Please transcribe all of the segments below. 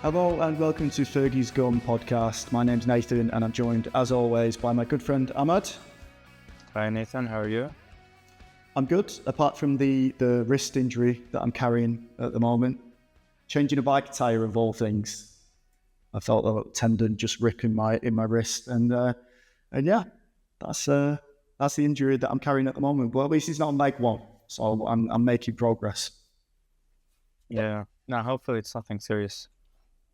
Hello and welcome to Fergie's Gun podcast. My name's Nathan and I'm joined as always by my good friend Ahmad. Hi Nathan, how are you? I'm good, apart from the wrist injury that I'm carrying at the moment. Changing a bike tyre of all things. I felt a little tendon just rip in my wrist and yeah, that's the injury that I'm carrying at the moment. But at least it's not on leg one, so I'm making progress. Yeah. Now hopefully it's nothing serious.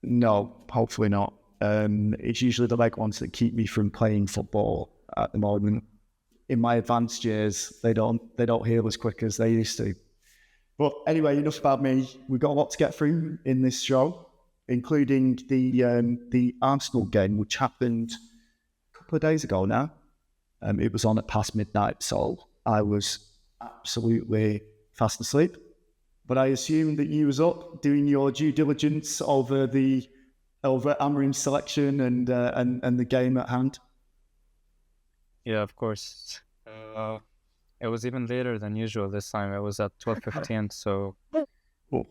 No, hopefully not. It's usually the leg ones that keep me from playing football at the moment. In my advanced years, they don't heal as quick as they used to. But anyway, enough about me. We've got a lot to get through in this show, including the Arsenal game, which happened a couple of days ago now. It was on at past midnight, so I was absolutely fast asleep. But I assume that you was up doing your due diligence over Amorim's selection and the game at hand. Yeah, of course. It was even later than usual this time. It was at 12:15, so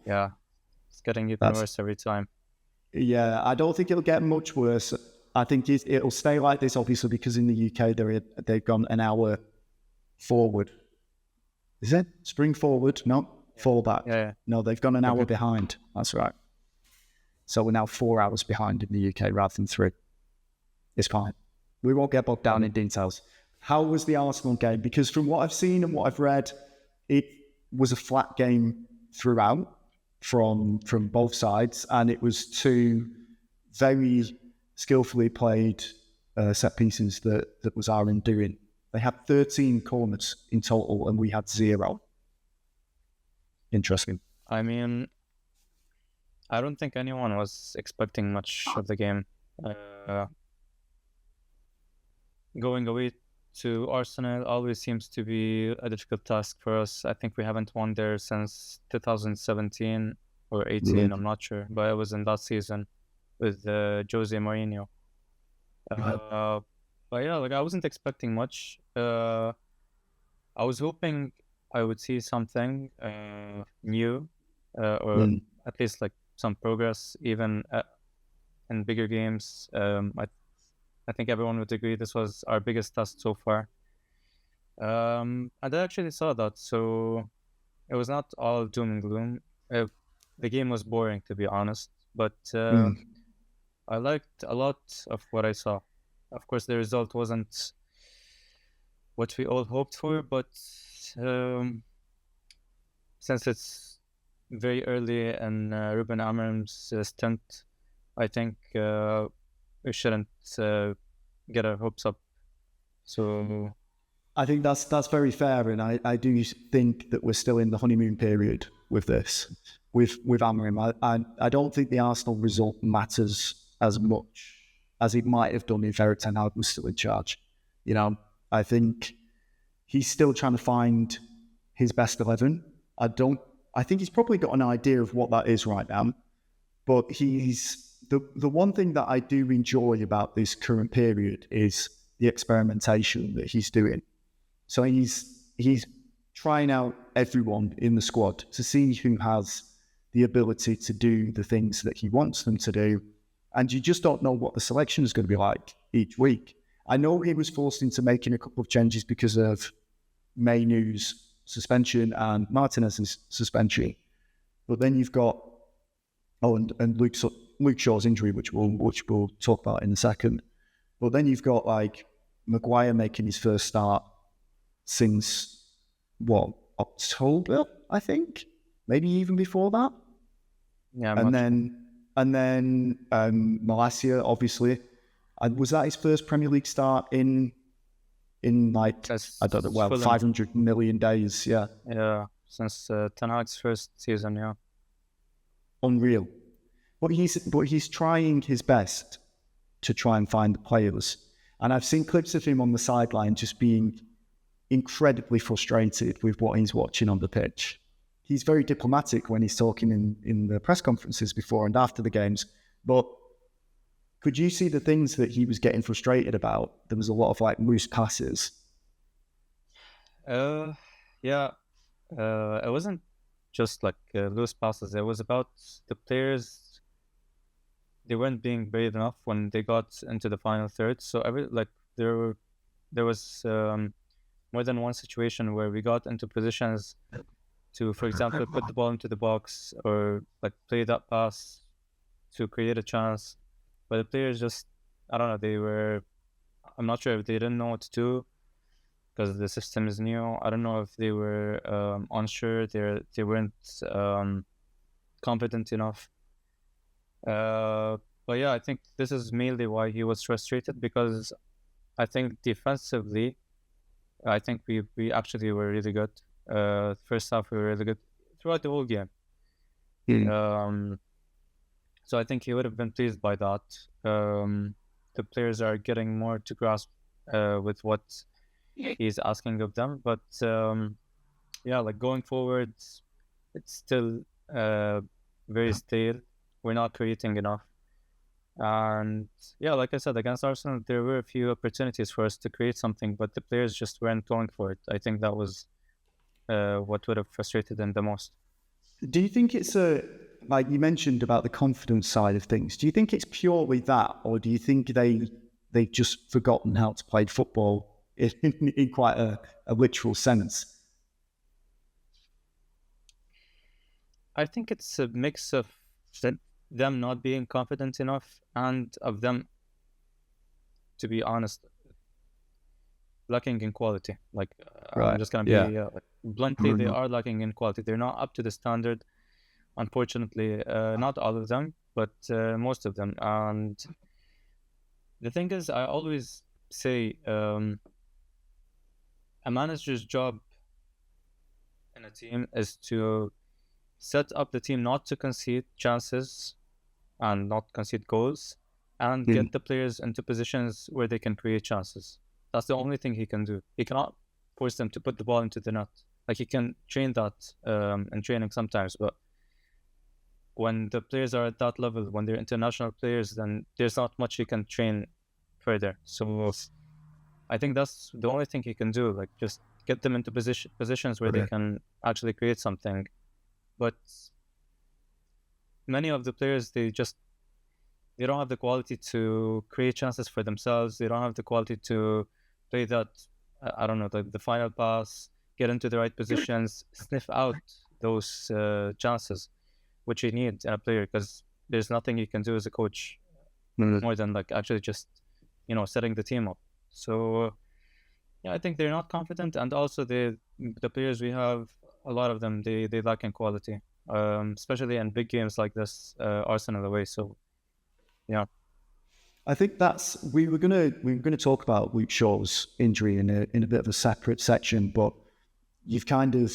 yeah, it's getting even worse every time. Yeah, I don't think it'll get much worse. I think it'll stay like this, obviously, because in the UK they've gone an hour forward. Is it? Spring forward? No, fall back. Yeah. No, they've gone an hour behind. That's right. So we're now 4 hours behind in the UK rather than 3. It's fine. We won't get bogged down in details. How was the Arsenal game? Because from what I've seen and what I've read, it was a flat game throughout from both sides, and it was two very skillfully played set pieces that was our doing. They had 13 corners in total, and we had 0. Interesting. I mean, I don't think anyone was expecting much of the game. Going away to Arsenal always seems to be a difficult task for us. I think we haven't won there since 2017 or 18, Really? I'm not sure. But it was in that season with Jose Mourinho. But yeah, I wasn't expecting much. I was hoping I would see something new or at least some progress even in bigger games. I think everyone would agree this was our biggest test so far. And I actually saw that, so it was not all doom and gloom. The game was boring, to be honest, but I liked a lot of what I saw. Of course, the result wasn't what we all hoped for, but since it's very early in Ruben Amorim's stint, I think we shouldn't get our hopes up. So I think that's very fair, and I do think that we're still in the honeymoon period with this, with Amorim. I don't think the Arsenal result matters as much as it might have done if Erik ten Hag was still in charge. You know, I think he's still trying to find his best 11. I think he's probably got an idea of what that is right now, but he's the one thing that I do enjoy about this current period is the experimentation that he's doing. So he's trying out everyone in the squad to see who has the ability to do the things that he wants them to do. And you just don't know what the selection is going to be like each week. I know he was forced into making a couple of changes because of Mainoo's suspension and Martinez's suspension. But then you've got, and Luke Shaw's injury, which we'll talk about in a second. But then you've got Maguire making his first start since October, I think, maybe even before that. Yeah, and then Malacia, obviously, was that his first Premier League start in I don't know, 500 million days? Yeah, since Ten Hag's first season, yeah, unreal. But he's trying his best to try and find the players, and I've seen clips of him on the sideline just being incredibly frustrated with what he's watching on the pitch. He's very diplomatic when he's talking in the press conferences before and after the games, but could you see the things that he was getting frustrated about? There was a lot of loose passes. Yeah. It wasn't just loose passes. It was about the players they weren't being brave enough when they got into the final third. So there was more than one situation where we got into positions to, for example, put the ball into the box or like play that pass to create a chance. But the players just, I don't know, I'm not sure if they didn't know what to do because the system is new. I don't know if they were unsure, they weren't confident enough. But yeah, I think this is mainly why he was frustrated, because I think defensively, I think we actually were really good. First half we were really good throughout the whole game. So I think he would have been pleased by that. The players are getting more to grasp with what he's asking of them. But yeah, like going forward, it's still very stale. We're not creating enough. And yeah, like I said, against Arsenal, there were a few opportunities for us to create something, but the players just weren't going for it. I think that was what would have frustrated them the most. Do you think it's like you mentioned about the confidence side of things? Do you think it's purely that, or do you think they've just forgotten how to play football in quite a literal sense? I think it's a mix of them not being confident enough and of them, to be honest, lacking in quality. Like I'm just gonna be like, bluntly, they are lacking in quality. They're not up to the standard, unfortunately. Not all of them, but most of them. And the thing is, I always say a manager's job in a team is to set up the team not to concede chances and not concede goals, and get the players into positions where they can create chances. That's the only thing he can do. He cannot force them to put the ball into the net. Like, he can train that in training sometimes, but when the players are at that level, when they're international players, then there's not much he can train further. So I think that's the only thing he can do, like just get them into positions where they can actually create something. But many of the players, they don't have the quality to create chances for themselves. They don't have the quality to play that, I don't know, the final pass, get into the right positions, sniff out those chances, which you need in a player, because there's nothing you can do as a coach more than like actually just, setting the team up. So yeah, I think they're not confident, and also the players we have, a lot of them, they lack in quality, especially in big games like this, Arsenal away. So yeah, I think we were gonna talk about Luke Shaw's injury in a bit of a separate section, but you've kind of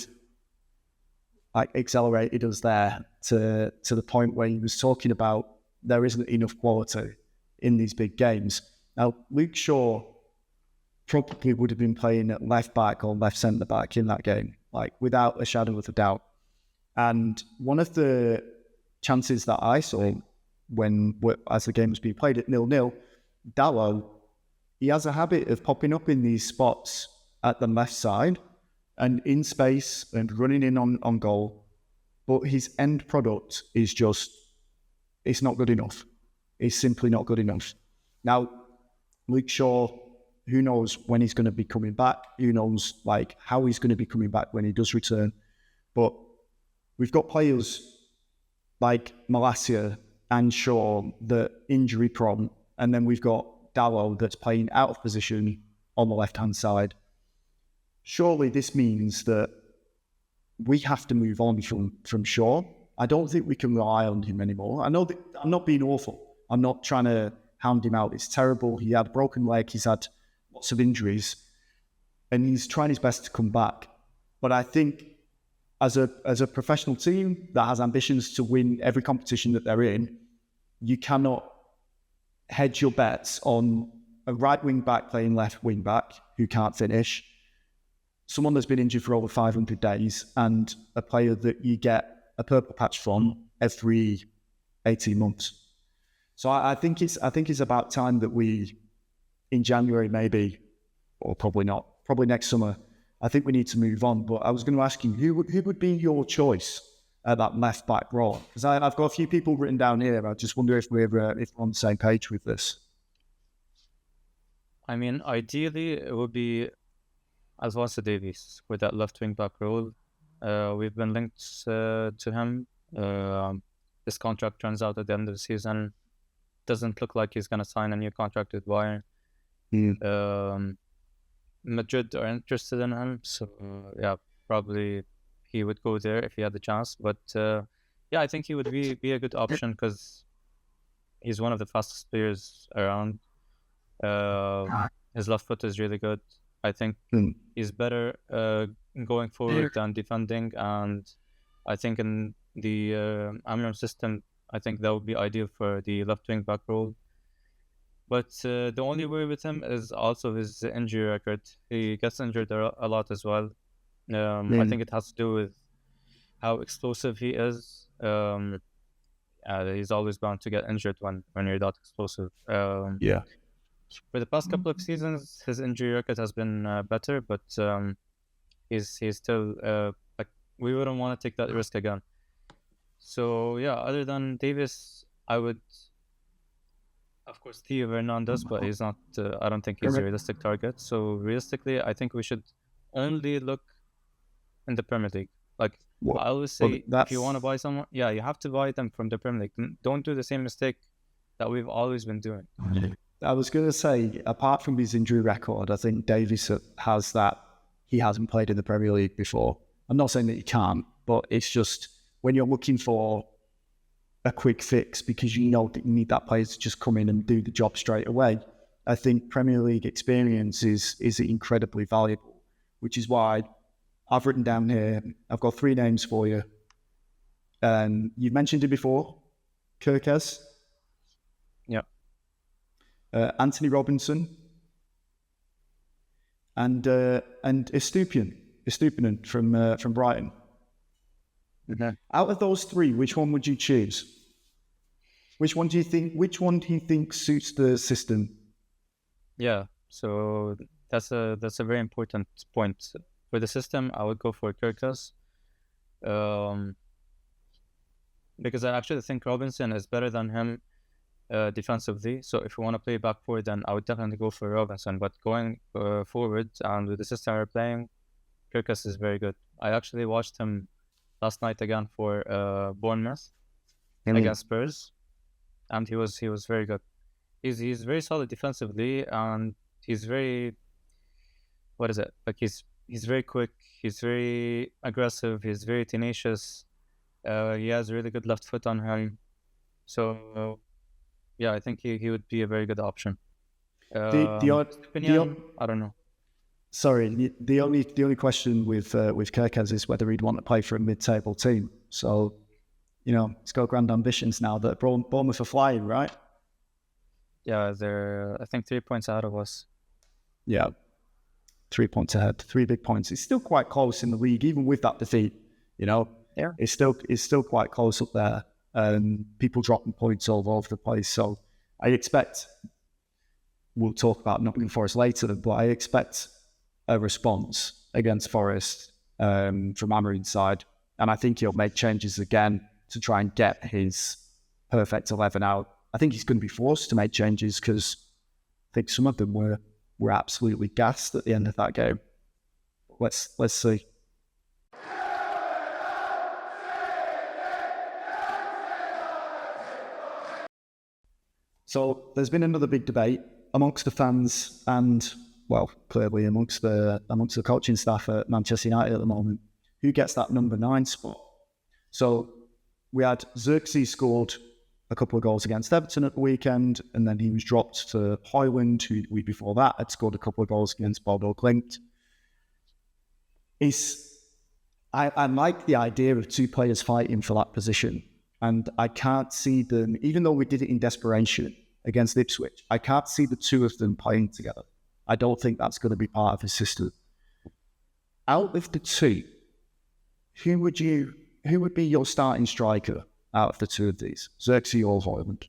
like accelerated us there to the point where he was talking about there isn't enough quality in these big games. Now, Luke Shaw probably would have been playing at left back or left centre back in that game, like without a shadow of a doubt. And one of the chances that I saw as the game was being played at 0-0, Dalot, he has a habit of popping up in these spots at the left side and in space and running in on goal. But his end product is it's not good enough. It's simply not good enough. Now, Luke Shaw, who knows when he's going to be coming back? Who knows like how he's going to be coming back when he does return? But we've got players like Malacia and Shaw that injury prone, and then we've got Dalot that's playing out of position on the left-hand side. Surely this means that we have to move on from Shaw. I don't think we can rely on him anymore. I know that I'm not being awful. I'm not trying to hound him out. It's terrible. He had a broken leg. He's had lots of injuries, and he's trying his best to come back. But I think as a professional team that has ambitions to win every competition that they're in, you cannot hedge your bets on a right wing back playing left wing back who can't finish, someone that's been injured for over 500 days, and a player that you get a purple patch from every 18 months. So I think it's about time that we, in January maybe, or probably not, probably next summer, I think we need to move on. But I was going to ask you, who would be your choice at that left back role? Because I've got a few people written down here. I just wonder if we're on the same page with this. I mean, ideally, it would be Alphonso Davies with that left wing back role. We've been linked to him. His contract runs out at the end of the season. Doesn't look like he's going to sign a new contract with Bayern. Madrid are interested in him, so probably he would go there if he had the chance. But I think he would be a good option because he's one of the fastest players around. His left foot is really good. I think he's better going forward than defending, and I think in the Amorim system, I think that would be ideal for the left wing back role. But the only worry with him is also his injury record. He gets injured a lot as well. I think it has to do with how explosive he is. He's always bound to get injured when you're that explosive. For the past couple of seasons, his injury record has been better, but he's still like, we wouldn't want to take that risk again. So other than Davis, I would, of course, Theo Hernandez, but he's not. I don't think he's a realistic target. So realistically, I think we should only look in the Premier League. Like I always say, if you want to buy someone, you have to buy them from the Premier League. Don't do the same mistake that we've always been doing. I was going to say, apart from his injury record, I think Davies has that. He hasn't played in the Premier League before. I'm not saying that he can't, but it's just when you're looking for a quick fix because you know that you need that player to just come in and do the job straight away. I think Premier League experience is incredibly valuable, which is why I've written down here, I've got 3 names for you. You've mentioned it before, Zirkzee. Yeah. Anthony Robinson and Estupiñán from Brighton. Out of those 3, which one would you choose? Which one do you think suits the system? Yeah, so that's a very important point. For the system, I would go for Zirkzee. Because I actually think Robinson is better than him defensively. So if you want to play back 4, then I would definitely go for Robinson. But going forward and with the system we're playing, Zirkzee is very good. I actually watched him last night again for Bournemouth against Spurs, and he was very good. He's very solid defensively, and he's very he's very quick. He's very aggressive. He's very tenacious. He has a really good left foot on him. So I think he would be a very good option. I don't know. Sorry, the only question with Zirkzee is whether he'd want to play for a mid-table team. So, he's got grand ambitions now that Bournemouth are flying, right? Yeah, they're, I think, 3 points out of us. Yeah, 3 points ahead, 3 big points. It's still quite close in the league, even with that defeat. Yeah, it's still quite close up there. People dropping points all over the place. So I expect, we'll talk about Nottingham Forest later, but I expect a response against Forest from Amorim's side. And I think he'll make changes again to try and get his perfect 11 out. I think he's going to be forced to make changes because I think some of them were absolutely gassed at the end of that game. Let's see. So there's been another big debate amongst the fans and, well, clearly amongst the coaching staff at Manchester United at the moment. Who gets that number 9 spot? So we had Zirkzee scored a couple of goals against Everton at the weekend, and then he was dropped to Hojlund, who the week before that had scored a couple of goals against Bodo Glimt. I like the idea of 2 players fighting for that position, and I can't see them, even though we did it in desperation against Ipswich, I can't see the 2 of them playing together. I don't think that's going to be part of his system. Out of the 2, who would be your starting striker out of the 2 of these, Zirkzee or Hojlund?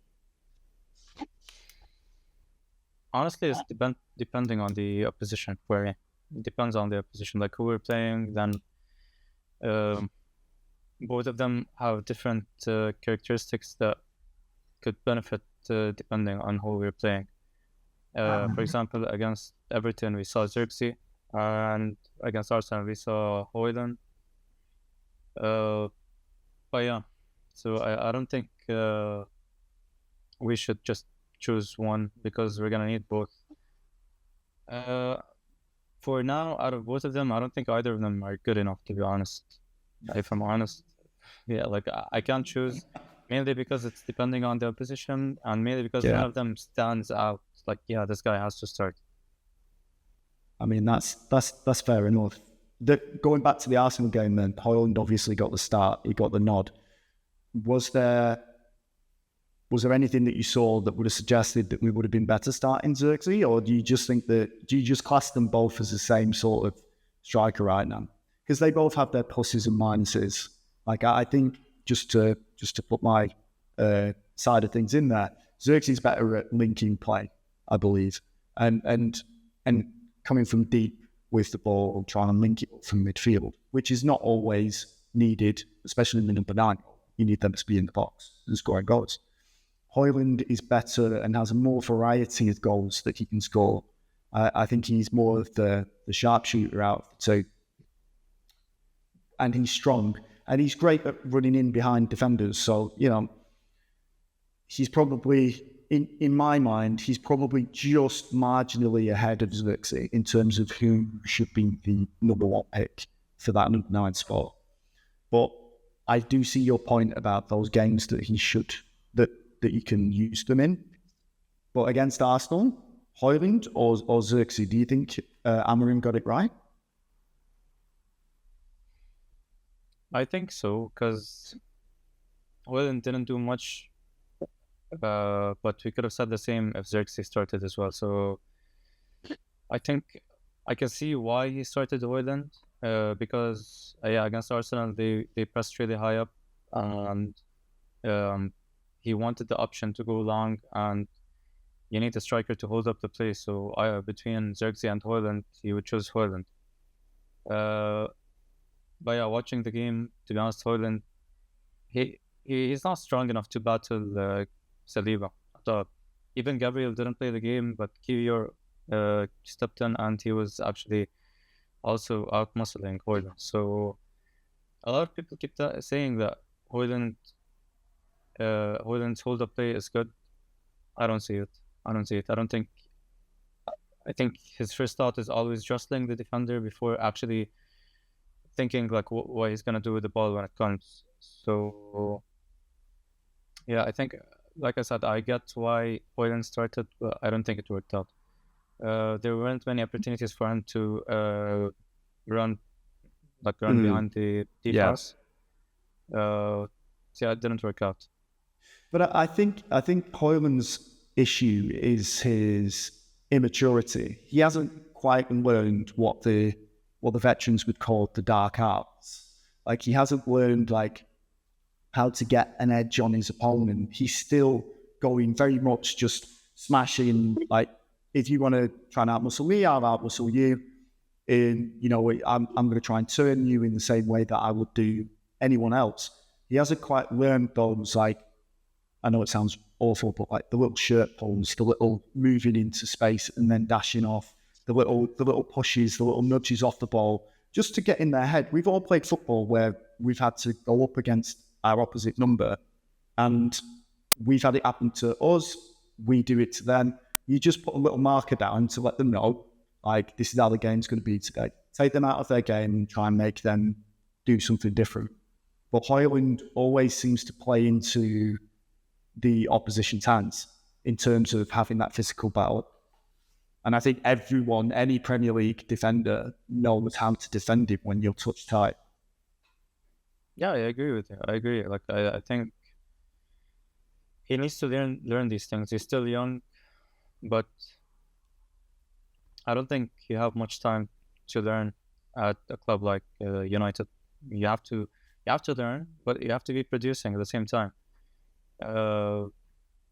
Honestly, it's depending on the opposition. It depends on the opposition, like who we're playing. Then both of them have different characteristics that could benefit depending on who we're playing. For example, against Everton we saw Zirkzee, and against Arsenal we saw Hojlund. But yeah, so I don't think we should just choose one, because we're gonna need both. For now, out of both of them, I don't think either of them are good enough, to be honest. If I'm honest, yeah, like I can't choose, mainly because it's depending on the opposition, and mainly because none of them stands out. Like, yeah, this guy has to start. I mean, that's fair enough. Going back to the Arsenal game, then Hojlund obviously got the start. He got the nod. Was there anything that you saw that would have suggested that we would have been better starting Zirkzee, or do you just class them both as the same sort of striker right now? Because they both have their pluses and minuses. Like, I think just to put my side of things in there, Zirkzee's better at linking play, I believe, and coming from deep with the ball, trying to link it up from midfield, which is not always needed, especially in the number 9. You need them to be in the box and scoring goals. Hojlund is better and has a more variety of goals that he can score. I think he's more of the sharpshooter out of the two. And he's strong. And he's great at running in behind defenders. So, he's probably, in my mind, he's probably just marginally ahead of Zirkzee in terms of who should be the number 1 pick for that number 9 spot. But I do see your point about those games that that you can use them in. But against Arsenal, Hojlund or Zirkzee, do you think Amorim got it right? I think so, because Hojlund didn't do much, but we could have said the same if Zirkzee started as well. So I think I can see why he started Hojlund, because against Arsenal they pressed really high up, and he wanted the option to go long, and you need a striker to hold up the play. So between Zirkzee and Hojlund, he would choose Hojlund. But yeah, watching the game, to be honest, Hojlund, he's not strong enough to battle Saliba. Even Gabriel didn't play the game, but Kiwior stepped in, and he was actually also out-muscling Hojlund. So a lot of people keep saying that Hojlund's hold-up play is good. I don't see it. I think his first thought is always jostling the defender before actually thinking like what he's gonna do with the ball when it comes. So yeah, I think, like I said, I get why Hojlund started, but I don't think it worked out. There weren't many opportunities for him to run behind the defense. So yeah, it didn't work out. But I think Hojlund's issue is his immaturity. He hasn't quite learned what the veterans would call the dark arts. Like, he hasn't learned how to get an edge on his opponent. He's still going very much just smashing. Like, if you want to try and outmuscle me, I'll outmuscle you. And I'm going to try and turn you in the same way that I would do anyone else. He hasn't quite learned those, like, I know it sounds awful, but like the little shirt pulls, the little moving into space and then dashing off, the little pushes, the little nudges off the ball, just to get in their head. We've all played football where we've had to go up against our opposite number, and we've had it happen to us. We do it to them. You just put a little marker down to let them know, like, this is how the game's going to be today. Take them out of their game and try and make them do something different. But Hojlund always seems to play into the opposition's hands in terms of having that physical battle. And I think any Premier League defender knows how to defend him when you're touch tight. Yeah, I agree with you. I agree. Like, I think he needs to learn these things. He's still young, but I don't think you have much time to learn at a club like United. You have to learn, but you have to be producing at the same time.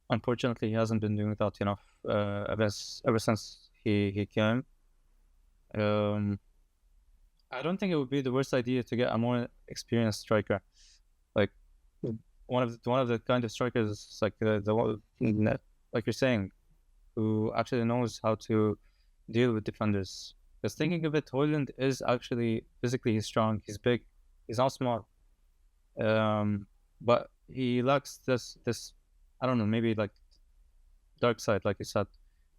Unfortunately, he hasn't been doing that enough ever since he came. I don't think it would be the worst idea to get a more experienced striker. one of the kind of strikers like the one like you're saying, who actually knows how to deal with defenders. Because thinking of it, Hojlund is actually physically he's strong, he's big, he's not small. But he lacks this I don't know, maybe like dark side, like you said.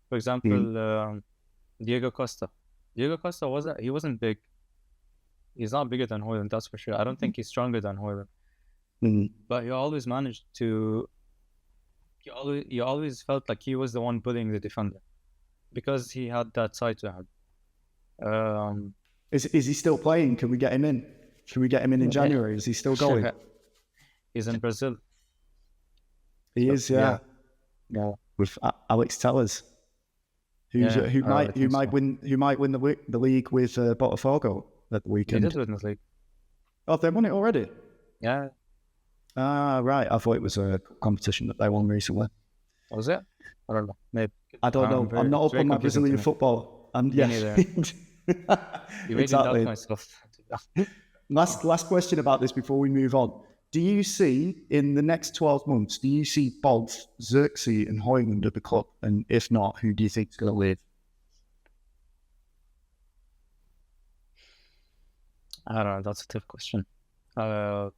For example, Diego Costa. Diego Costa wasn't big. He's not bigger than Hojlund, that's for sure. I don't think he's stronger than Hojlund. But he always managed to. You always felt like he was the one bullying the defender because he had that side to him. Is he still playing? Can we get him in? Can we get him in January? Is he still going? He's in Brazil. He is, yeah. With Alex Tellers, who might win the league with Botafogo at the weekend. He did win the league. Oh, they won it already. Yeah. Ah, right. I thought it was a competition that they won recently. Was it? I don't know. Maybe. I don't know. I'm not up on my Brazilian football. And yeah, you exactly. Myself. Last question about this before we move on. Do you see in the next 12 months? Do you see both Zirkzee and Hojlund at the club? And if not, who do you think is going to leave? I don't know. That's a tough question. I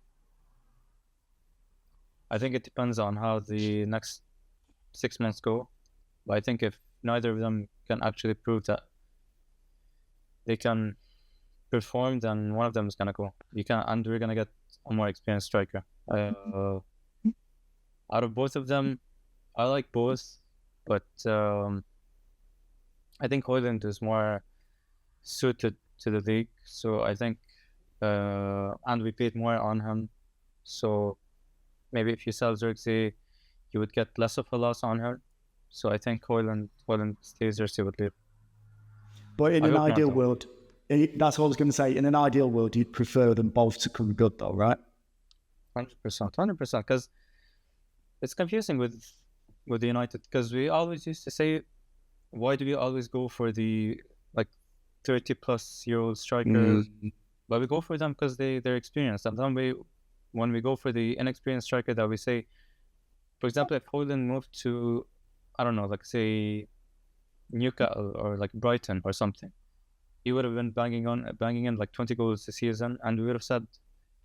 think it depends on how the next 6 months go. But I think if neither of them can actually prove that they can perform, then one of them is gonna go. And we're gonna get a more experienced striker. Out of both of them, I like both, but I think Hojlund is more suited to the league. So I think, and we paid more on him. So maybe if you sell Zirkzee, you would get less of a loss on her. So I think Hojlund stays, Zirkzee would leave. But in an ideal world, that's what I was going to say. In an ideal world, you'd prefer them both to come good, though, right? 100%. Because it's confusing with the United. Because we always used to say, why do we always go for the 30-plus-year-old strikers? But we go for them because they're experienced. And then when we go for the inexperienced striker, that we say, for example, if Hojlund moved to, I don't know, like say Newcastle or like Brighton or something, he would have been banging in like 20 goals this season, and we would have said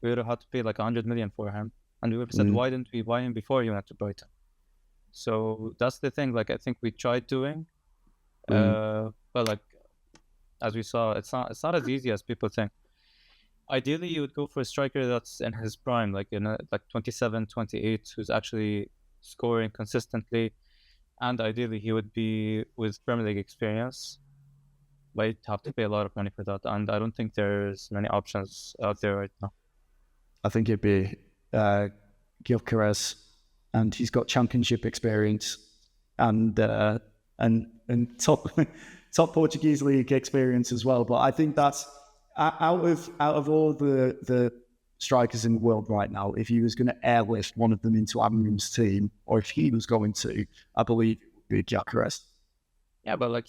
we would have had to pay like 100 million for him, and we would have said, why didn't we buy him before he went to Brighton? So that's the thing. Like I think we tried doing, but like as we saw, it's not as easy as people think. Ideally, you would go for a striker that's in his prime, like 27, 28, who's actually scoring consistently, and ideally he would be with Premier League experience. But you'd have to pay a lot of money for that, and I don't think there's many options out there right now. I think it'd be Gyökeres, and he's got championship experience and top Portuguese league experience as well. But I think that's out of all the strikers in the world right now, if he was going to airlift one of them into Amorim's team, or if he was going to, I believe it would be Gyökeres. Yeah, but like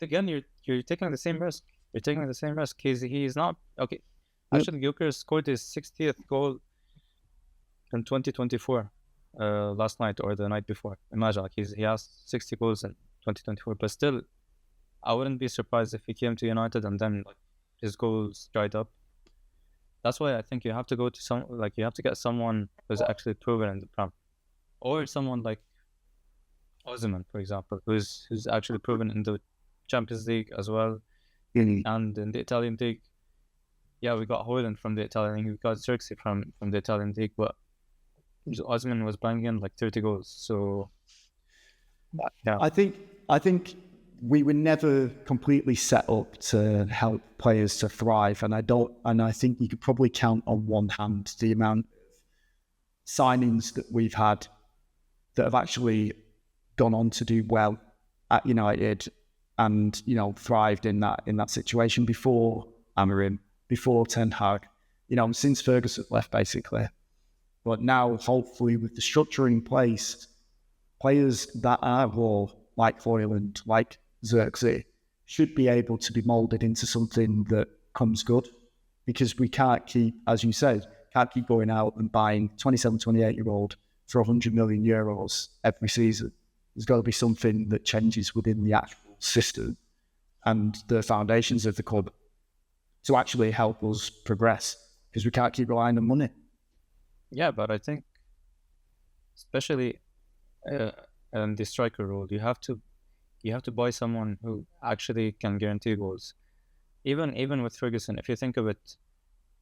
again, you're taking the same risk. You're taking the same risk. He's not okay. Actually, Gyökeres scored his 60th goal in 2024 last night or the night before. Imagine, like he has 60 goals in 2024, but still, I wouldn't be surprised if he came to United and then like his goals dried up. That's why I think you have to go to you have to get someone who's actually proven in the Prem, or someone like Osimhen, for example, who's actually proven in the Champions League as well, and in the Italian league. Yeah, we got Hojlund from the Italian league, we got Zirkzee from the Italian league, but Osimhen was banging in like 30 goals. So yeah, I think we were never completely set up to help players to thrive, and I think you could probably count on one hand the amount of signings that we've had that have actually gone on to do well at United and thrived in that situation before Amorim, before Ten Hag, since Ferguson left basically. But now, hopefully, with the structure in place, players that are raw, like Hojlund, like Zirkzee, should be able to be moulded into something that comes good, because we can't keep, as you said, can't keep going out and buying 27, 28-year-old for 100 million euros every season. There's got to be something that changes within the actual system and the foundations of the club to actually help us progress, because we can't keep relying on money. Yeah, but I think, especially in the striker role, you have to buy someone who actually can guarantee goals. Even with Ferguson, if you think of it,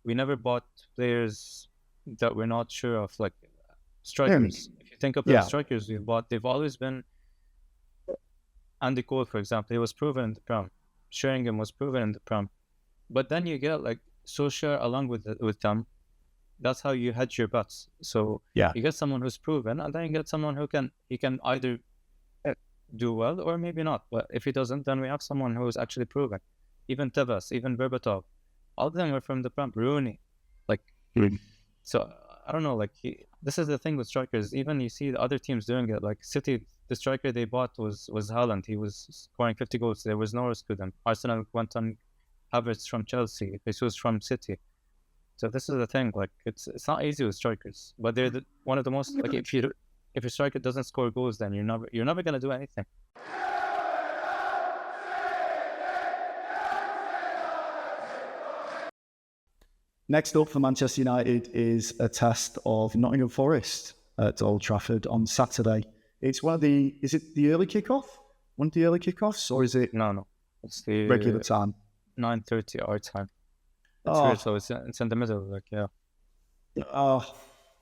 we never bought players that we're not sure of, like strikers. If you think of the strikers we've bought, they've always been Andy Cole, for example. He was proven in the Prem. Sheringham was proven in the Prem. But then you get like Solskjaer along with them. That's how you hedge your bets. So you get someone who's proven, and then you get someone who can either do well or maybe not. But if he doesn't, then we have someone who is actually proven. Even Tevez, even Berbatov, all of them are from the Prem. Rooney, so I don't know. Like this is the thing with strikers. Even you see the other teams doing it. Like City, the striker they bought was Haaland. He was scoring 50 goals. There was no risk with him. Arsenal went on Havertz from Chelsea. Jesus from City. So this is the thing. Like it's not easy with strikers, but they're one of the most. Like if your striker doesn't score goals, then you're never gonna do anything. Next up for Manchester United is a test of Nottingham Forest at Old Trafford on Saturday. It's is it the early kickoff? One of the early kickoffs, or is it? No. It's the regular time. 9:30 our time. It's weird, so it's in the middle, like Oh,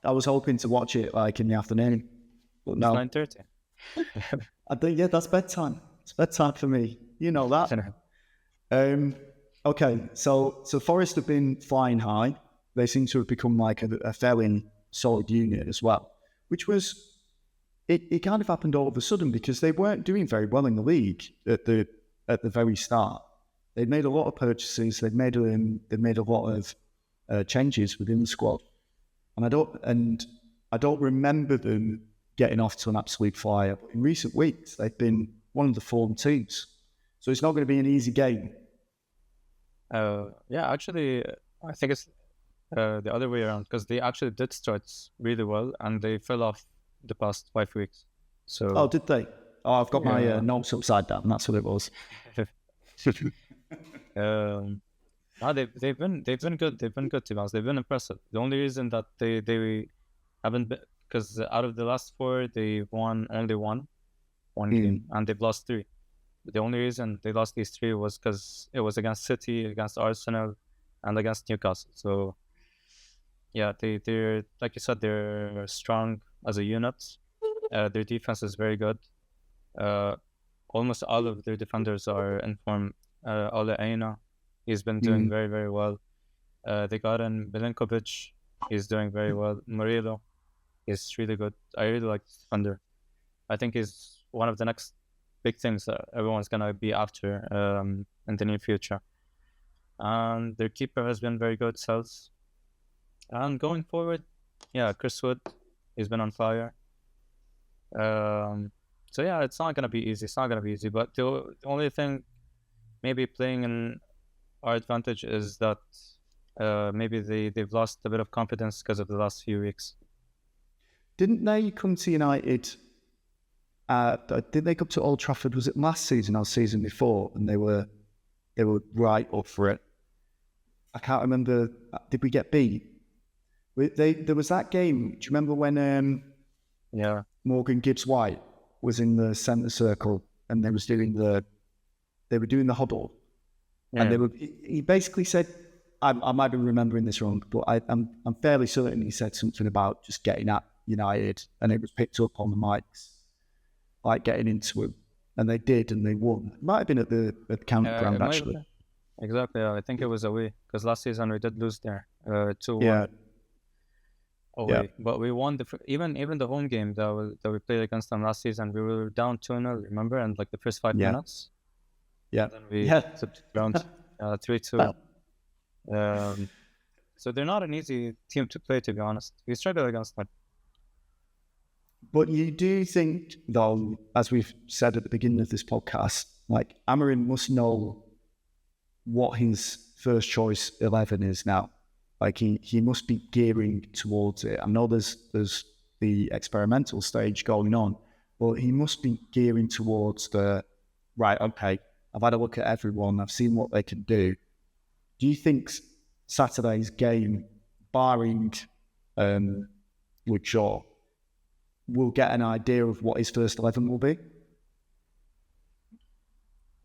I was hoping to watch it like in the afternoon, but no. It's 9:30. I think that's bedtime. It's bedtime for me. You know that. Okay, so Forest have been flying high. They seem to have become like a fairly solid unit as well, which was it kind of happened all of a sudden because they weren't doing very well in the league at the very start. They'd made a lot of purchases. They'd made a lot of changes within the squad, and I don't remember them getting off to an absolute flyer. But in recent weeks, they've been one of the form teams, so it's not going to be an easy game. Actually, I think it's the other way around, because they actually did start really well and they fell off the past 5 weeks. So did they? I've got my notes upside down. That's what it was. No, they've been good. They've been good, to be honest. They've been impressive. The only reason that they haven't been, because out of the last 4, they've won only one game, and they've lost 3. The only reason they lost these 3 was because it was against City, against Arsenal, and against Newcastle. So yeah, they're like you said, they're strong as a unit. Their defense is very good. Almost all of their defenders are in form. Ole Aina, he's been doing very, very well. They got in Milinkovic, he's doing very well. Murillo, he's really good. I really like this defender. I think he's one of the next big things that everyone's gonna be after in the near future. And their keeper has been very good, Sells. And going forward, Chris Wood, he's been on fire. So yeah, it's not gonna be easy. But the only thing maybe playing in our advantage is that maybe they've lost a bit of confidence because of the last few weeks. Didn't they come to United? Did they come to Old Trafford? Was it last season or season before? And they were right up for it. I can't remember. Did we get beat? There was that game. Do you remember when Morgan Gibbs-White was in the centre circle and they were doing the huddle, and he basically said, I might be remembering this wrong, but I'm fairly certain he said something about just getting at United, and it was picked up on the mics, like getting into him, and they did, and they won. It might have been at the county ground actually. Exactly, I think it was away, because last season we did lose there 2-1 away, but we won even the home game that we played against them last season. We were down 2-0, remember, and like the first 5 minutes. And then we tipped it around 3-2. So they're not an easy team to play, to be honest. We struggled against them. But you do think, though, as we've said at the beginning of this podcast, like Amorim must know what his first choice 11 is now. Like he must be gearing towards it. I know there's the experimental stage going on, but he must be gearing towards the right. Okay, I've had a look at everyone. I've seen what they can do. Do you think Saturday's game, barring Luke Shaw, will get an idea of what his first 11 will be?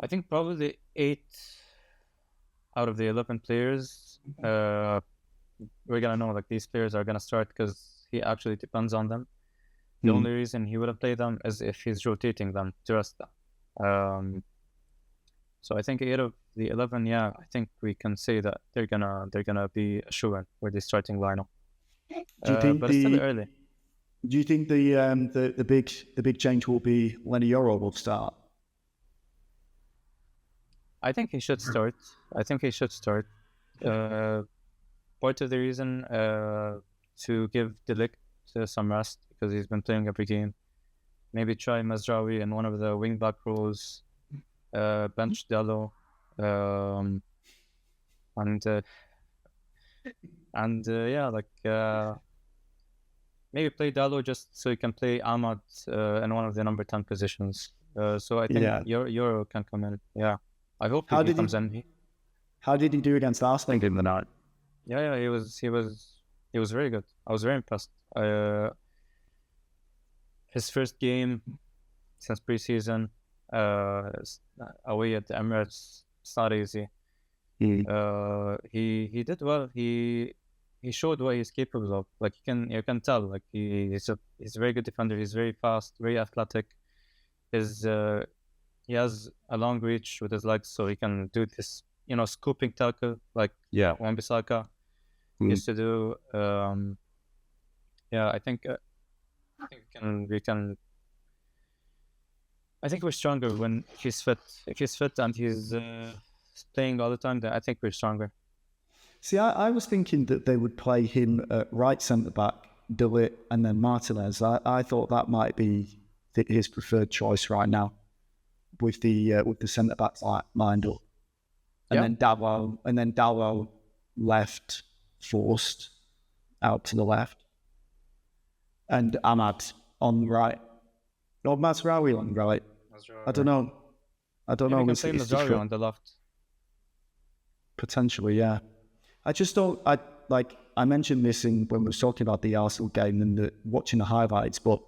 I think probably 8 out of the 11 players, we're gonna know like these players are gonna start because he actually depends on them. The only reason he wouldn't play them is if he's rotating them to rest them. So I think 8 of the 11, I think we can say that they're gonna be a shoo-in with the starting lineup. Do you think but it's still early. Do you think the big change will be Lenny Yoro will start? I think he should start. Part of the reason to give Delict some rest because he's been playing every game. Maybe try Mazraoui in one of the wing back roles. Bench Dello, maybe play Dello just so you can play Ahmad in one of the number 10 positions. So I think Euro can come in. Yeah, I hope he comes in. How did he do against Arsenal in the night? Yeah, he was very good. I was very impressed. His first game since preseason. Away at the Emirates, it's not easy. He did well. He showed what he's capable of. Like you can tell. Like he's a very good defender. He's very fast, very athletic. He has a long reach with his legs, so he can do this, scooping tackle like Wan-Bissaka used to do. I think we can. I think we're stronger when he's fit. If he's fit and he's playing all the time, then I think we're stronger. See, I was thinking that they would play him at right centre-back, De Ligt, and then Martinez. I thought that might be his preferred choice right now with the centre-backs lined up. And then Dalwell left, forced out to the left. And Ahmad on the right. No, Mazraoui on the right. I don't know. We can play Mazraoui on the left. Potentially, yeah. I just don't. I mentioned this when we were talking about the Arsenal game and watching the highlights, but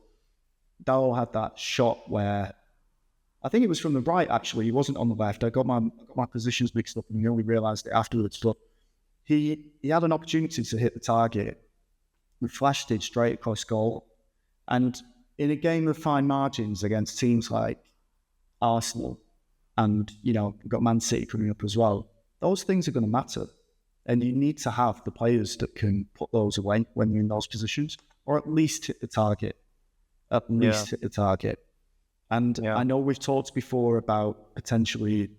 Darrell had that shot where I think it was from the right. Actually, he wasn't on the left. I got my positions mixed up, and we only realised it afterwards. But he had an opportunity to hit the target. We flashed it straight across goal, and in a game of fine margins against teams like Arsenal and, we've got Man City coming up as well, those things are going to matter. And you need to have the players that can put those away when you're in those positions, or at least hit the target. Hit the target. And I know we've talked before about potentially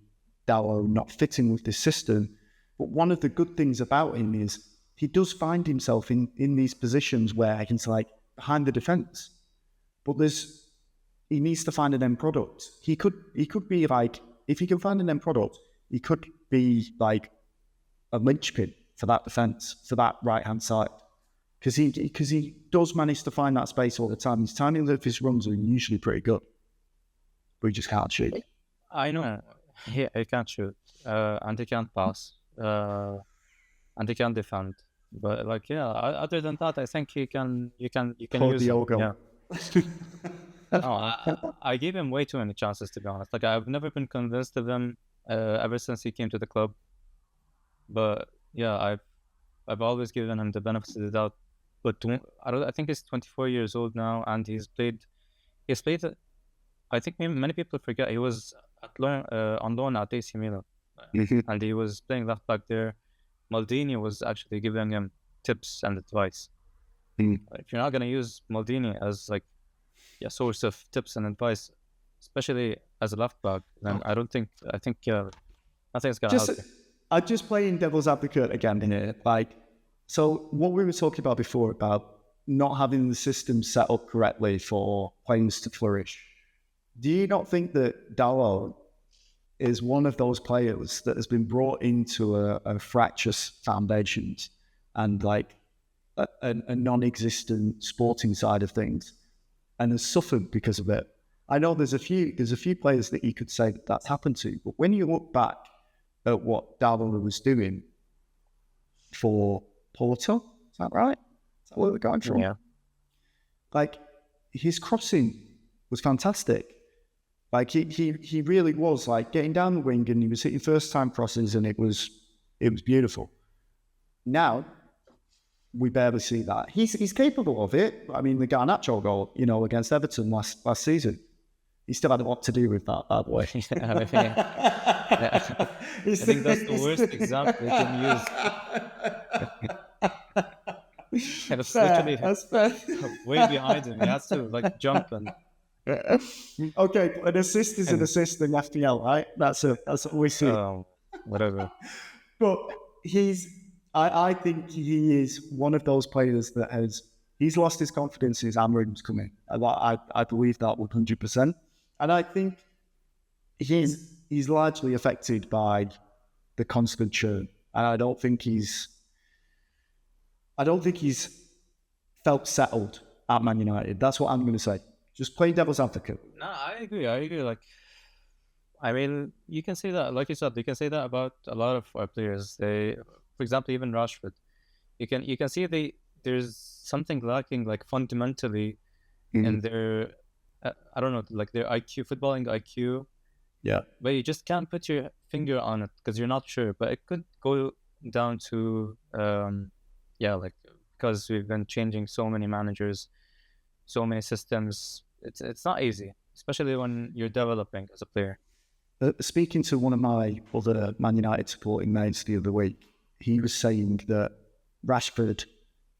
Dallo not fitting with this system, but one of the good things about him is he does find himself in these positions where he's like behind the defence. But he needs to find an end product. He could be like, if he can find an end product, he could be like a linchpin for that defence, for that right-hand side. Because he does manage to find that space all the time. His timing of his runs are usually pretty good. But he just can't shoot. I know. He can't shoot. And he can't pass. And he can't defend. But other than that, I think you can use him. Yeah. I gave him way too many chances, to be honest. Like, I've never been convinced of him ever since he came to the club. But I've always given him the benefit of the doubt. But I think he's 24 years old now, and he's played. I think many people forget he was on loan at AC Milan, and he was playing left back there. Maldini was actually giving him tips and advice. If you're not going to use Maldini as like a source of tips and advice, especially as a left back, then I think nothing's going to help you. I'm just playing devil's advocate again here. So what we were talking about before about not having the system set up correctly for players to flourish. Do you not think that Dalot is one of those players that has been brought into a fractious foundations and like a non-existent sporting side of things, and has suffered because of it. I know there's a few players that you could say that that's happened to, but when you look back at what Darwin was doing for Porto, is that right? Is that where we're going from? Yeah. Like, his crossing was fantastic. Like, he really was, like, getting down the wing, and he was hitting first time crosses, and it was beautiful. Now we barely see that. He's capable of it. I mean, the Garnacho goal, you know, against Everton last season, he still had a lot to do with that, by the way. I think that's the worst example you can use. It was literally way behind him. He has to like jump and. Okay, an assist is an assist in FPL, right? That's what we see. Whatever. But I think he is one of those players that he's lost his confidence since Amorim's coming. I believe that 100%. And I think he's largely affected by the constant churn. And I don't think he's felt settled at Man United. That's what I'm going to say. Just playing devil's advocate. No, I agree. Like, I mean, you can say that, like you said, you can say that about a lot of our players. For example, even Rashford, you can see there's something lacking, like fundamentally, in their, I don't know, like their IQ, footballing IQ. Yeah. But you just can't put your finger on it because you're not sure. But it could go down to, like, because we've been changing so many managers, so many systems. It's not easy, especially when you're developing as a player. Speaking to one of my other Man United supporting mates the other week, he was saying that Rashford,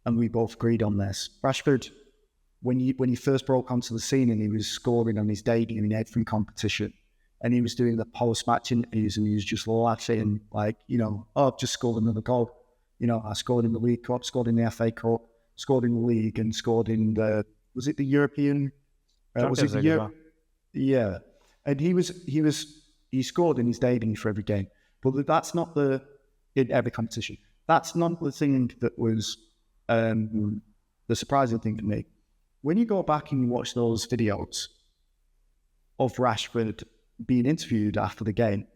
and we both agreed on this, Rashford, when he first broke onto the scene and he was scoring on his debut in every competition, and he was doing the post-match interviews and he was just laughing, like, you know, oh, I've just scored another goal. You know, I scored in the League Cup, scored in the FA Cup, scored in the league, and scored in was it the European? Yeah. And he scored in his debut for every game. But that's not in every competition. That's not the thing that was the surprising thing to me. When you go back and you watch those videos of Rashford being interviewed after the game,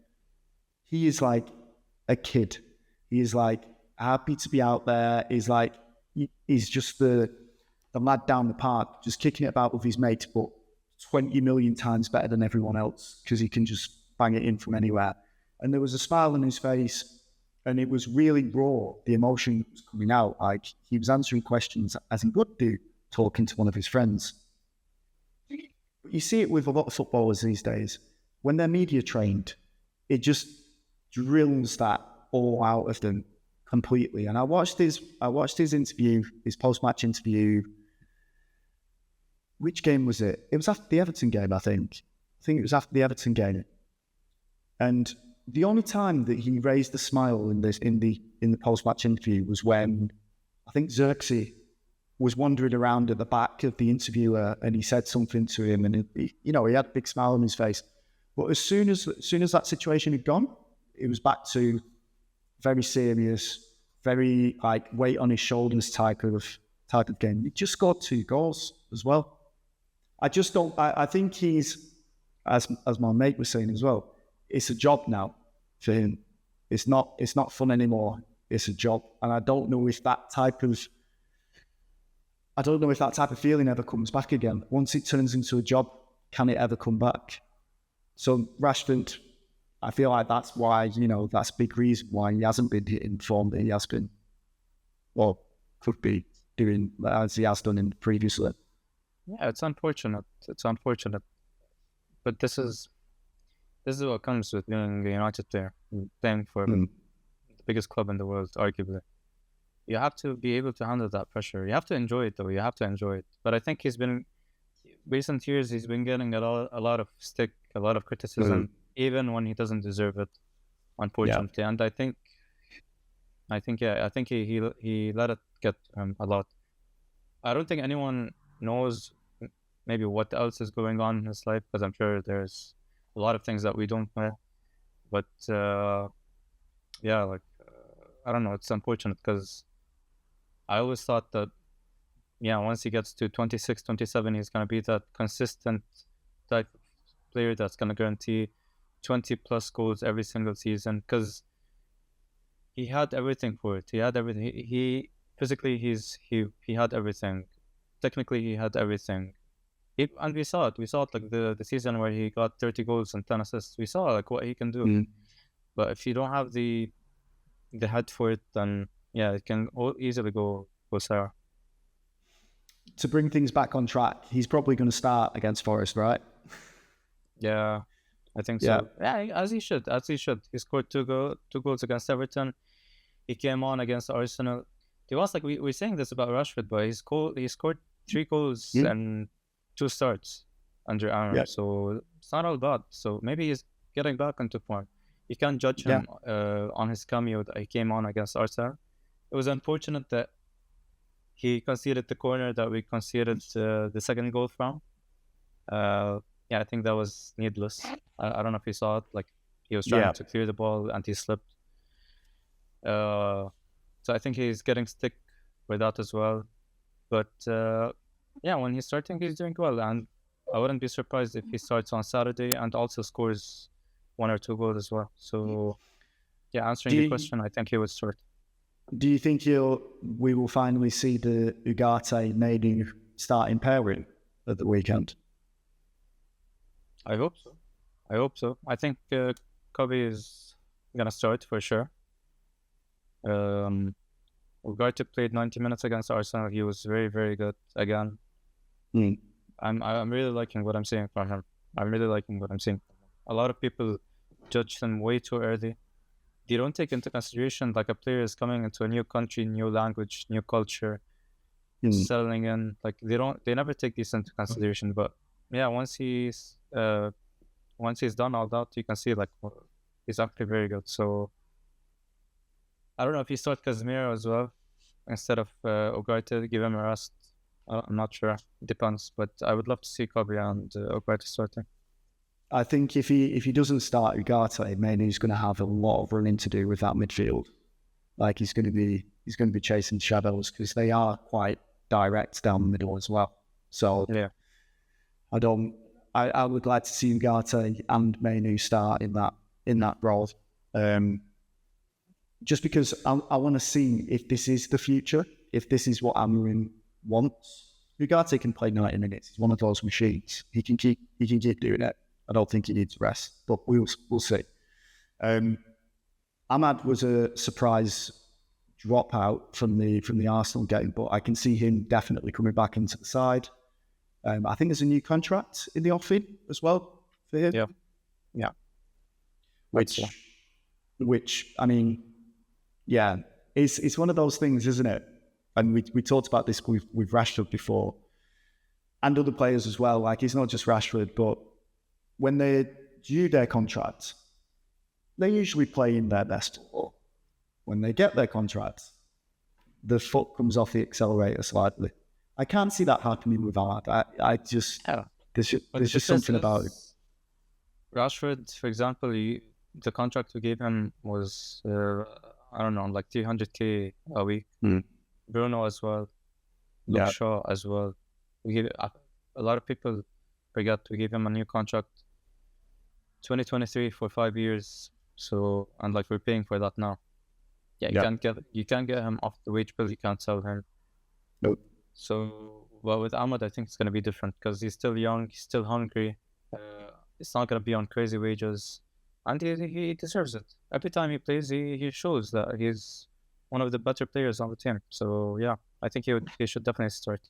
he is like a kid. He is like happy to be out there. He's just the lad down the park, just kicking it about with his mates, but 20 million times better than everyone else because he can just bang it in from anywhere. And there was a smile on his face, and it was really raw. The emotion was coming out. Like, he was answering questions as he would do, talking to one of his friends. But you see it with a lot of footballers these days. When they're media trained, it just drills that all out of them completely. And I watched his interview, his post-match interview. Which game was it? It was after the Everton game, I think. I think it was after the Everton game. And the only time that he raised a smile in the post-match interview was when I think Zirkzee was wandering around at the back of the interviewer, and he said something to him, and he had a big smile on his face. But as soon as that situation had gone, it was back to very serious, very like weight on his shoulders type of game. He just scored 2 goals as well. I think he's, as my mate was saying as well, it's a job now for him. It's not fun anymore. It's a job. And I don't know if that type of feeling ever comes back again. Once it turns into a job, can it ever come back? So Rashford, I feel like that's why, that's a big reason why he hasn't been hitting form that he has been, or could be doing as he has done previously. Yeah, it's unfortunate. But this is what comes with being a United player, playing for the biggest club in the world, arguably. You have to be able to handle that pressure. You have to enjoy it, though. You have to enjoy it. But I think recent years, he's been getting a lot of stick, a lot of criticism, even when he doesn't deserve it, unfortunately. Yeah. And I think he let it get a lot. I don't think anyone knows maybe what else is going on in his life, because I'm sure there's a lot of things that we don't know. But I don't know. It's unfortunate because I always thought that, once he gets to 26, 27, he's going to be that consistent type of player that's going to guarantee 20 plus goals every single season, because he had everything for it. He had everything. He physically, he had everything. Technically, he had everything. And we saw it. We saw it like the season where he got 30 goals and 10 assists. We saw like what he can do. But if you don't have the head for it, then it can easily go sour. To bring things back on track, he's probably going to start against Forest, right? Yeah, I think so. Yeah, as he should. He scored two goals against Everton. He came on against Arsenal. It was like we're saying this about Rashford, but he scored 3 goals and 2 starts under Amorim. So it's not all bad. So maybe he's getting back into form. You can't judge him on his cameo that he came on against Arsenal. It was unfortunate that he conceded the corner that we conceded the second goal from. I think that was needless. I don't know if you saw it. Like, he was trying to clear the ball and he slipped. So I think he's getting stick with that as well. But when he's starting, he's doing well. And I wouldn't be surprised if he starts on Saturday and also scores 1 or 2 goals as well. So, answering your question, I think he would start. Do you think we will finally see the Ugarte-Mainu starting pairing at the weekend? I hope so. I think Kobe is going to start for sure. Ugarte played 90 minutes against Arsenal. He was very, very good again. I'm really liking what I'm seeing from him. A lot of people judge him way too early. They don't take into consideration like a player is coming into a new country, new language, new culture, settling in. Like they never take this into consideration. But once he's done all that, you can see like he's actually very good. So I don't know if he start Casemiro as well instead of Ugarte, give him a rest. I'm not sure. It depends. But I would love to see Kobe and Ugarte starting. I think if he doesn't start Ugarte, Mainu's going to have a lot of running to do with that midfield. Like he's going to be chasing shadows because they are quite direct down the middle as well. So I would like to see Ugarte and Mainu start in that role. Just because I want to see if this is the future, if this is what Amorim wants. Ugarte can play 90 minutes. He's one of those machines. He can keep doing it. I don't think he needs rest, but we'll see. Ahmad was a surprise dropout from the Arsenal game, but I can see him definitely coming back into the side. I think there's a new contract in the offing as well for him. Yeah. Which I mean, it's one of those things, isn't it? And we talked about this with Rashford before, and other players as well. Like it's not just Rashford, but when they're due their contract, they usually play in their best football. When they get their contract, the foot comes off the accelerator slightly. I can't see that happening with Ahmad. I just there's just something about it. Rashford, for example, the contract we gave him was I don't know, like 300k a week. Bruno as well, Luke Shaw as well. We gave a lot of people forget we gave him a new contract, 2023 for 5 years. So and like we're paying for that now. You can't get him off the wage bill. You can't sell him. Nope. So, well, with Ahmad, I think it's going to be different because he's still young, he's still hungry. It's not going to be on crazy wages, and he deserves it. Every time he plays, he shows that he's one of the better players on the team. So I think he should definitely start.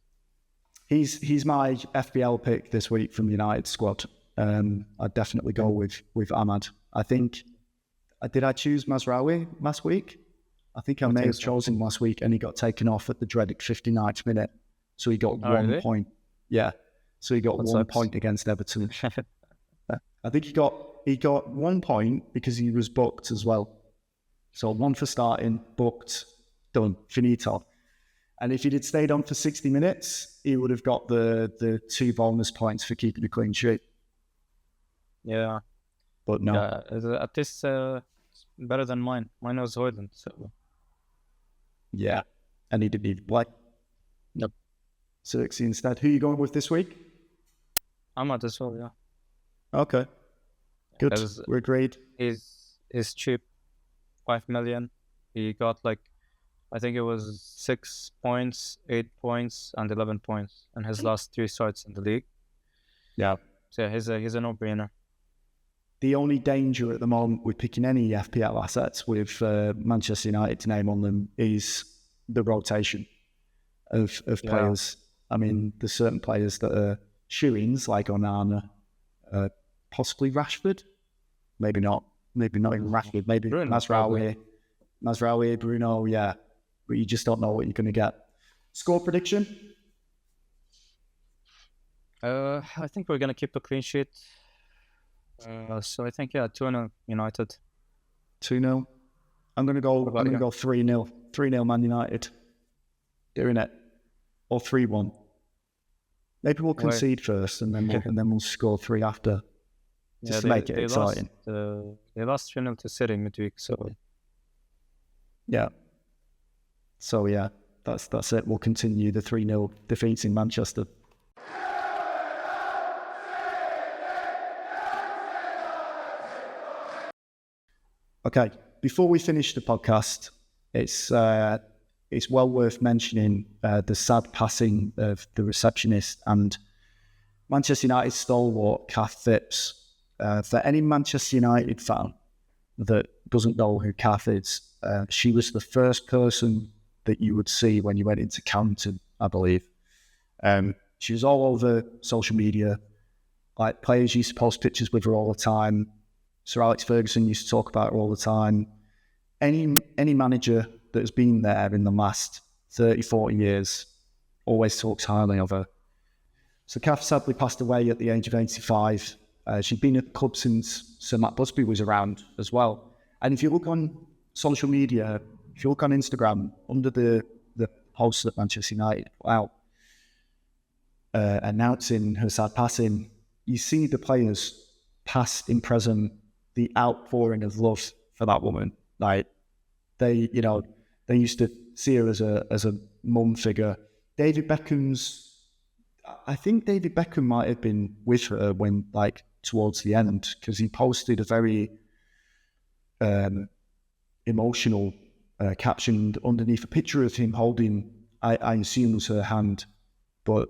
He's my FPL pick this week from the United squad. I'd definitely go with Ahmad. I think did I choose Mazraoui last week? I think I may have chosen him last week, and he got taken off at the dreaded 59th minute. So he got 1 point. Yeah. So he got 1 point against Everton. I think he got 1 point because he was booked as well. So 1 for starting, booked, done, finito. And if he'd had stayed on for 60 minutes, he would have got the 2 bonus points for keeping a clean sheet. Yeah. But no. At this, better than mine. Mine was Hojlund. So. Yeah. and he didn't even play. Yep. Zirkzee instead. Who are you going with this week? Ahmad as well, yeah. Okay. Good. We're agreed. He's cheap, 5 million. He got I think it was 6 points, 8 points, and 11 points in his last 3 starts in the league. Yeah. So he's a no-brainer. The only danger at the moment with picking any FPL assets with Manchester United's name on them is the rotation of players. I mean, there's certain players that are shoo-ins, like Onana, possibly Rashford. Maybe not even Rashford. Maybe Mazraoui, Bruno, yeah. But you just don't know what you're going to get. Score prediction? I think we're going to keep a clean sheet. So I think, 2-0 United. 2-0. I'm going to go 3-0. 3-0 Man United. Doing it. Or 3-1. Maybe we'll concede first and then we'll score 3 after. Just to make it exciting. They lost 3-0 to City midweek, so... Yeah. So, yeah, that's it. We'll continue the 3-0 defeats in Manchester. Okay, before we finish the podcast, it's well worth mentioning the sad passing of the receptionist and Manchester United stalwart Kath Phipps. For any Manchester United fan that doesn't know who Kath is, she was the first person that you would see when you went into Canton, I believe. She was all over social media. Like, players used to post pictures with her all the time. Sir Alex Ferguson used to talk about her all the time. Any manager that has been there in the last 30, 40 years always talks highly of her. So Kath sadly passed away at the age of 85. She'd been at the club since Sir Matt Busby was around as well. And if you look on social media, if you look on Instagram, under the post that Manchester United put out announcing her sad passing, you see the players, past and present, the outpouring of love for that woman. Like, they used to see her as a mum figure. I think David Beckham might have been with her when, towards the end, because he posted a very emotional caption underneath a picture of him holding, I assume was her hand, but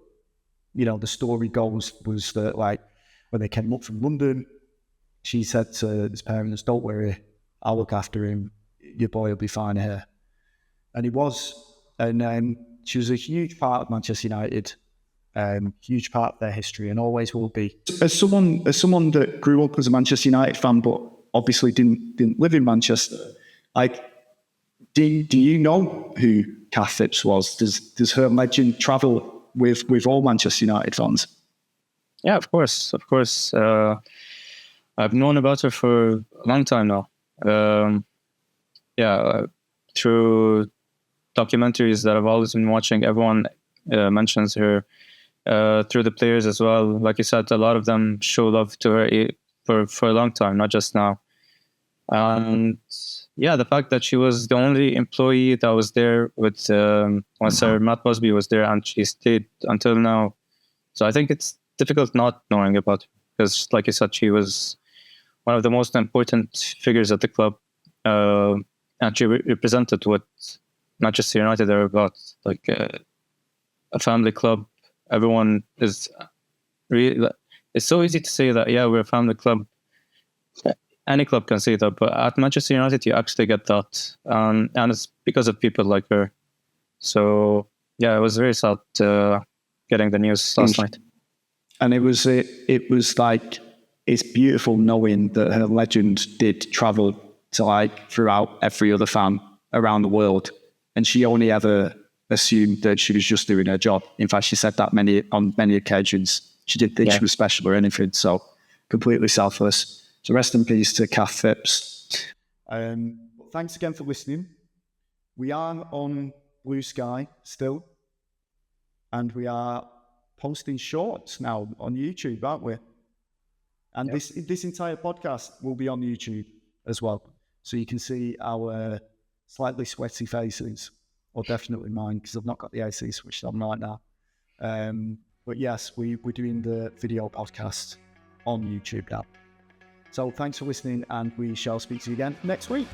the story goes was that when they came up from London, she said to his parents, "Don't worry, I'll look after him. Your boy will be fine here." And he was. And she was a huge part of Manchester United, huge part of their history, and always will be. As someone that grew up as a Manchester United fan, but obviously didn't live in Manchester, do you know who Kath Phipps was? Does her legend travel with all Manchester United fans? Yeah, of course. I've known about her for a long time now. Through documentaries that I've always been watching, everyone mentions her. Through the players as well. Like you said, a lot of them show love to her for a long time, not just now. And the fact that she was the only employee that was there with when Sir Matt Busby was there, and she stayed until now. So I think it's difficult not knowing about her, because, like you said, she was one of the most important figures at the club, and she represented what Manchester United are about, a family club. Everyone is really. It's so easy to say that, we're a family club. Any club can say that, but at Manchester United, you actually get that, and it's because of people like her. So it was very sad getting the news last night. And it was it's beautiful knowing that her legend did travel to throughout every other fan around the world, and she only ever assumed that she was just doing her job. In fact, she said that on many occasions. She didn't think she was special or anything, so completely selfless. So rest in peace to Kath Phipps. Thanks again for listening. We are on Blue Sky still, and we are posting shorts now on YouTube, aren't we? And this entire podcast will be on YouTube as well, so you can see our slightly sweaty faces or definitely mine, because I've not got the AC switched on right now. But yes, we're doing the video podcast on YouTube now. So thanks for listening, and we shall speak to you again next week.